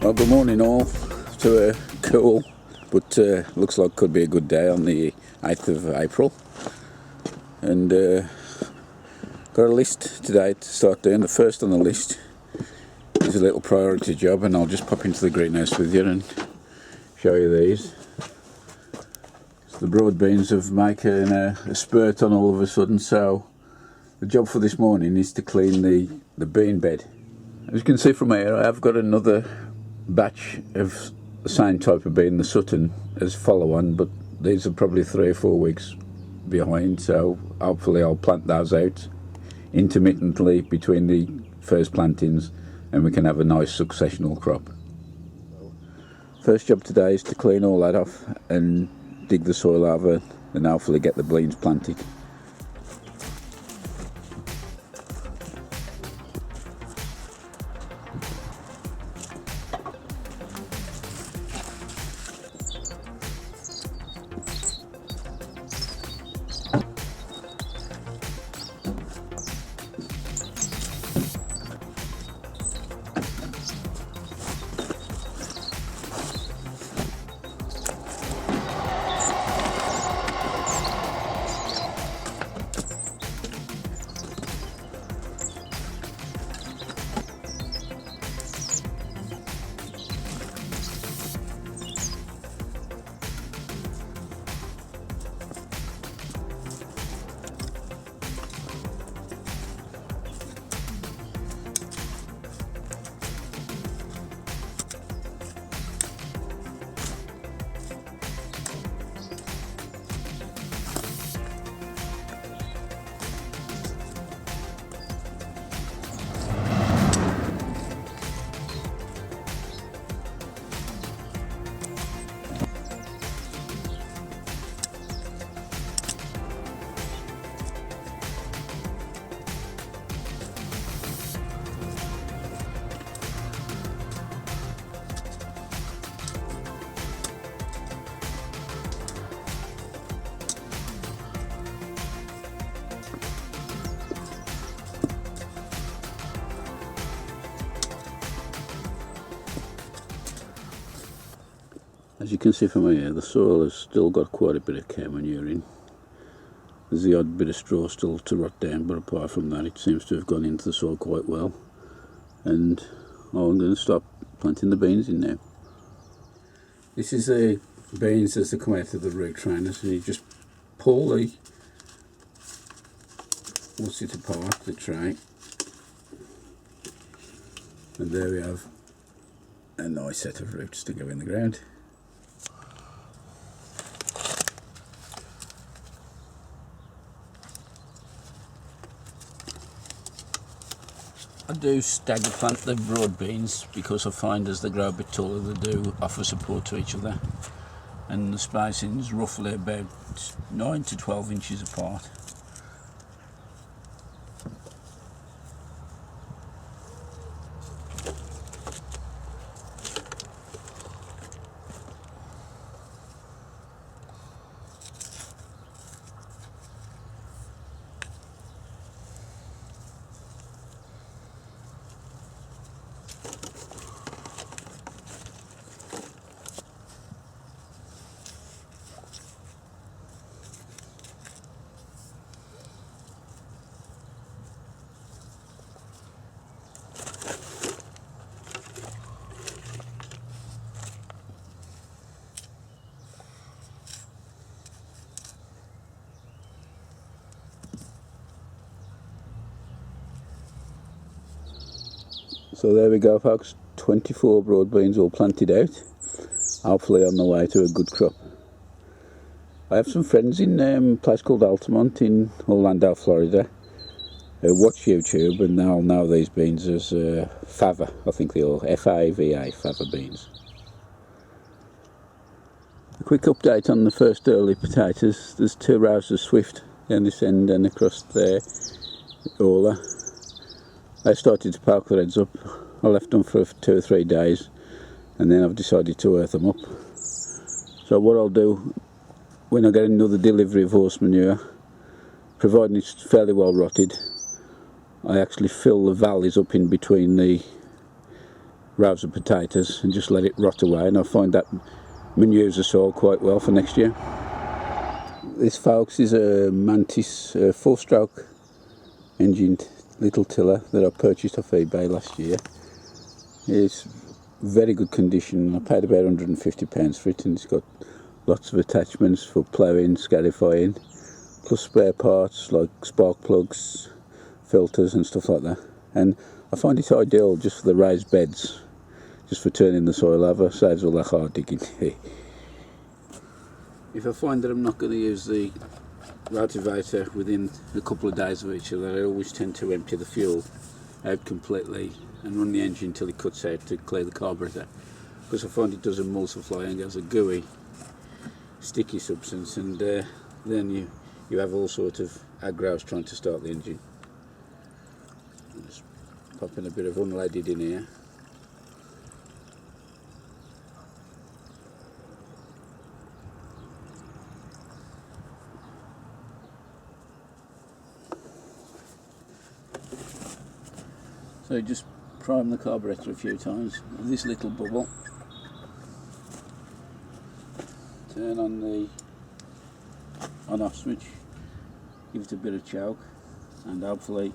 Well, good morning all to a cool but looks like could be a good day on the 8th of April, and got a list today to start doing. The first on the list is a little priority job, and I'll just pop into the greenhouse with you and show you these. So the broad beans have making a spurt on all of a sudden, so the job for this morning is to clean the bean bed. As you can see from here, I have got another batch of the same type of bean, the Sutton, as follow on, but these are probably 3 or 4 weeks behind, so hopefully I'll plant those out intermittently between the first plantings and we can have a nice successional crop. First job today is to clean all that off and dig the soil over and hopefully get the beans planted. As you can see from here, the soil has still got quite a bit of cow manure in. There's the odd bit of straw still to rot down, but apart from that it seems to have gone into the soil quite well. And I'm going to start planting the beans in now. This is the beans as they come out of the root trainer, so you just pull the what's it apart, the tray, and there we have a nice set of roots to go in the ground. I do stagger plant the broad beans because I find as they grow a bit taller they do offer support to each other, and the spacing is roughly about 9 to 12 inches apart. So there we go folks, 24 broad beans all planted out, hopefully on the way to a good crop. I have some friends in a place called Altamont in Orlando, Florida, who watch YouTube, and they'll know these beans as fava, I think they're all F-A-V-A, fava beans. A quick update on the first early potatoes. There's 2 rows of swift down this end and across there, Orla. They started to poke their heads up. I left them for 2 or 3 days and then I've decided to earth them up. So what I'll do when I get another delivery of horse manure, providing it's fairly well rotted, I actually fill the valleys up in between the rows of potatoes and just let it rot away, and I find that manures the soil quite well for next year. This, folks, is a Mantis 4-stroke engined little tiller that I purchased off eBay last year. It's very good condition. I paid about £150 for it, and it's got lots of attachments for ploughing, scarifying, plus spare parts like spark plugs, filters and stuff like that. And I find it ideal just for the raised beds, just for turning the soil over, saves all that hard digging. If I find that I'm not going to use the rotavator within a couple of days of each other, I always tend to empty the fuel out completely and run the engine till it cuts out to clear the carburetor, because I find it does emulsify and has a gooey, sticky substance, and then you have all sorts of aggros trying to start the engine. Just popping a bit of unleaded in here. So just prime the carburetor a few times with this little bubble. Turn on the on-off switch, give it a bit of choke, and hopefully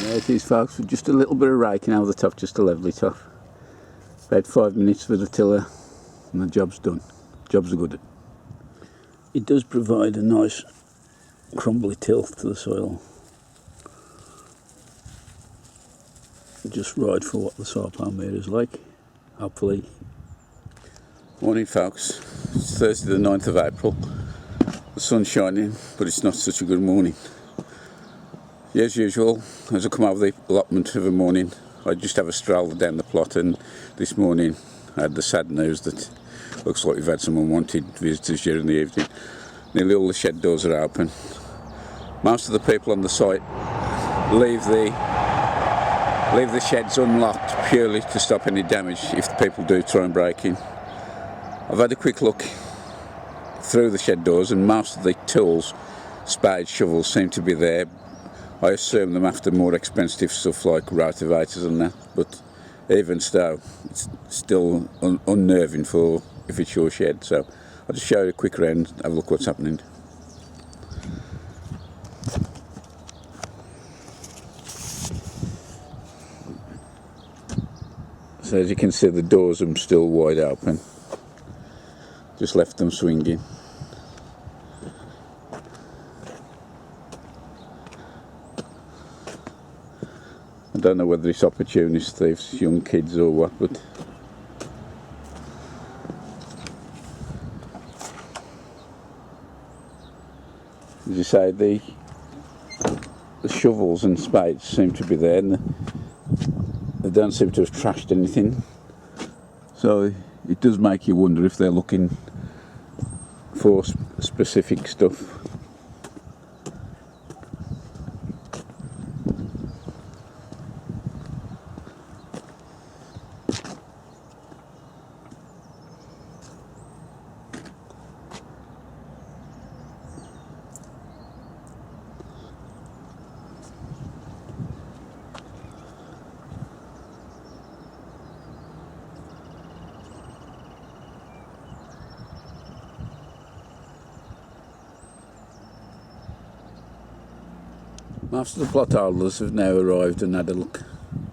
there it is, folks, with just a little bit of raking over the top just to level it off. About 5 minutes for the tiller and the job's done. Jobs are good. It does provide a nice crumbly tilt to the soil. Just right for what the soil plough meter is like, hopefully. Morning, folks. It's Thursday the 9th of April. The sun's shining, but it's not such a good morning. As usual, as I come over the allotment of a morning, I just have a stroll down the plot, and this morning I had the sad news that looks like we've had some unwanted visitors during the evening. Nearly all the shed doors are open. Most of the people on the site leave the sheds unlocked purely to stop any damage if the people do try and break in. I've had a quick look through the shed doors, and most of the tools, spades, shovels, seem to be there. I assume them after more expensive stuff like rotavators and that, but even so, it's still unnerving for if it's your shed. So I'll just show you a quick round, have a look what's happening. So as you can see, the doors are still wide open. Just left them swinging. I don't know whether it's opportunist, thieves, young kids or what, but as you say, the shovels and spades seem to be there, and they don't seem to have trashed anything. So it does make you wonder if they're looking for specific stuff. Most of the plot holders have now arrived and had a look.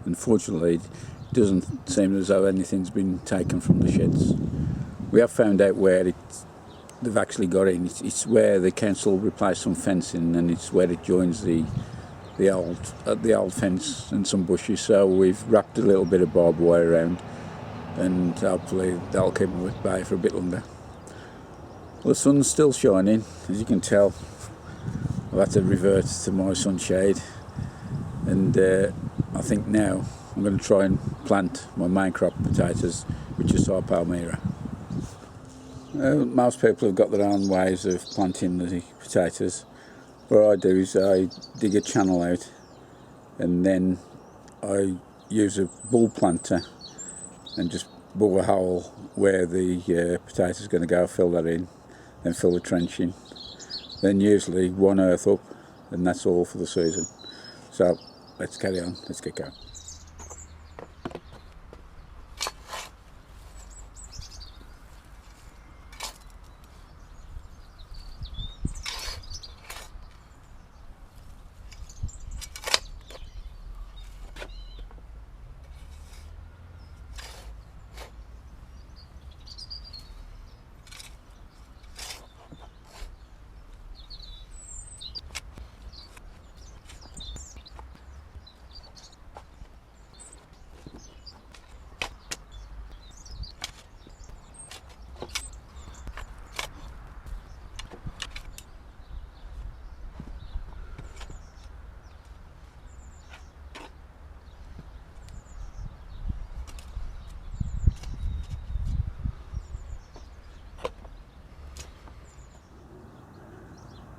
Unfortunately, it doesn't seem as though anything's been taken from the sheds. We have found out where they've actually got in. It's where the council replaced some fencing, and it's where it joins the old fence and some bushes. So we've wrapped a little bit of barbed wire around, and hopefully that'll keep them at bay for a bit longer. Well, the sun's still shining, as you can tell. I've had to revert to my sunshade, and I think now I'm going to try and plant my main crop potatoes, which is soy palmyra. Most people have got their own ways of planting the potatoes. What I do is I dig a channel out, and then I use a bull planter and just bore a hole where the potatoes are going to go, fill that in, then fill the trench in. Then usually one earth up, and that's all for the season. So let's carry on, let's get going.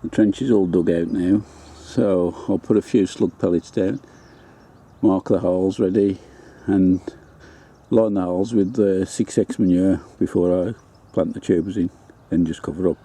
The trench is all dug out now, so I'll put a few slug pellets down, mark the holes ready, and line the holes with the 6x manure before I plant the tubers in, and just cover up.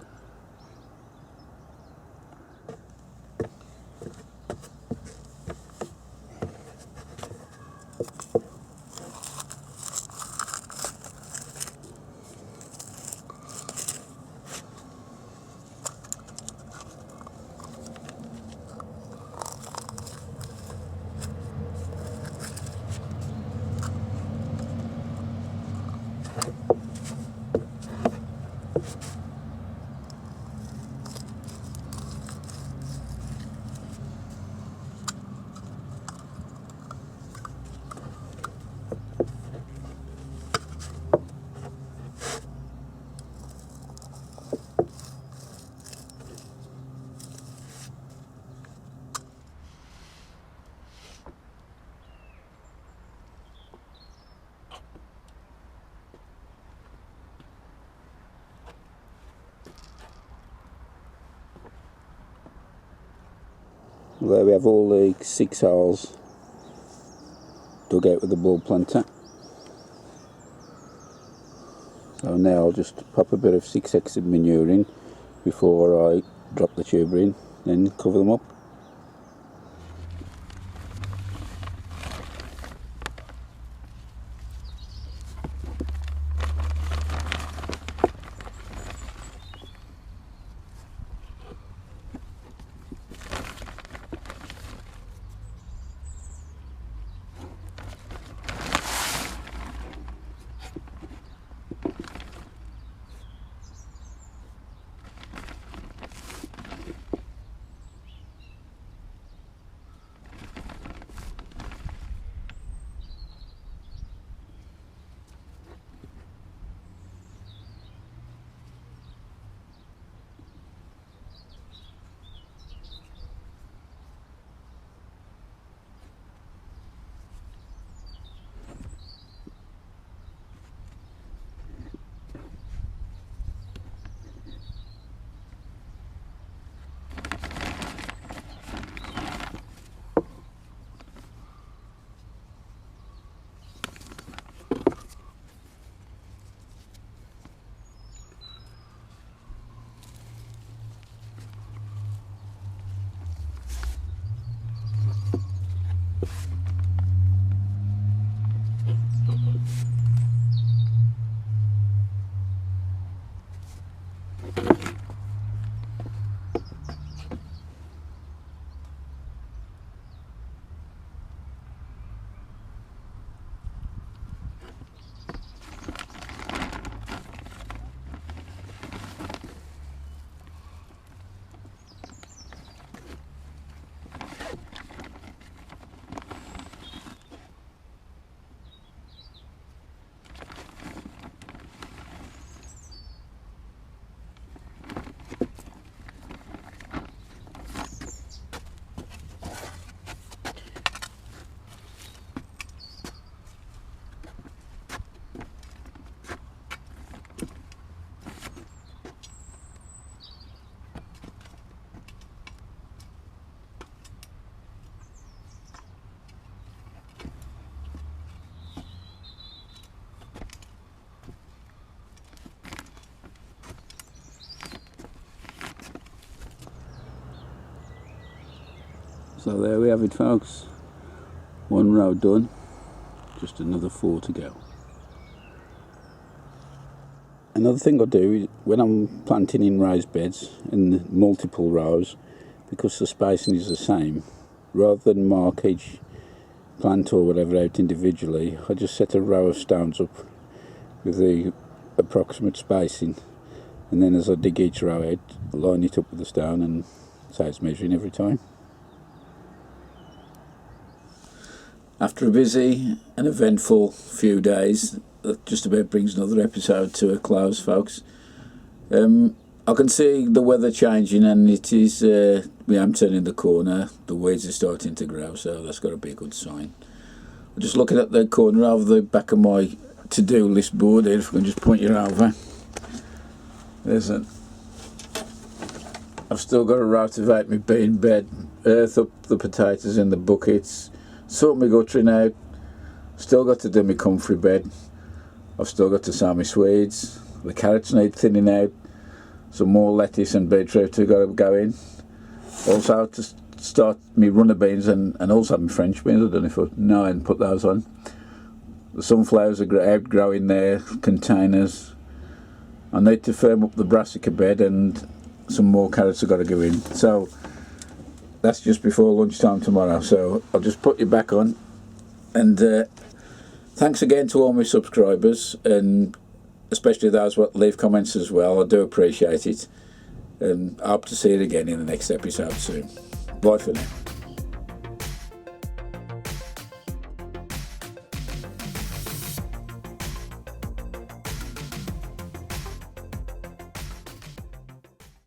There we have all the 6 holes dug out with the bull planter. So now I'll just pop a bit of 6x manure in before I drop the tuber in, then cover them up. So there we have it, folks. One row done, just another 4 to go. Another thing I do is when I'm planting in raised beds in multiple rows, because the spacing is the same, rather than mark each plant or whatever out individually, I just set a row of stones up with the approximate spacing, and then as I dig each row out, I line it up with the stone and so it's measuring every time. After a busy and eventful few days, that just about brings another episode to a close, folks. I can see the weather changing, and it is, I'm turning the corner, the weeds are starting to grow, so that's got to be a good sign. I'm just looking at the corner over the back of my to-do list board here, if I can just point you over. There's a... I've still got to rotivate my bean bed, earth up the potatoes in the buckets, sort my guttering out, still got to do my comfrey bed, I've still got to sow my Swedes, the carrots need thinning out, some more lettuce and beetroot to go in, also to start my runner beans and also my French beans. I don't know if I know and put those on. The sunflowers are outgrowing their containers. I need to firm up the brassica bed, and some more carrots have got to go in. So that's just before lunchtime tomorrow, so I'll just put you back on. And thanks again to all my subscribers, and especially those that leave comments as well. I do appreciate it, and I hope to see you again in the next episode soon. Bye for now.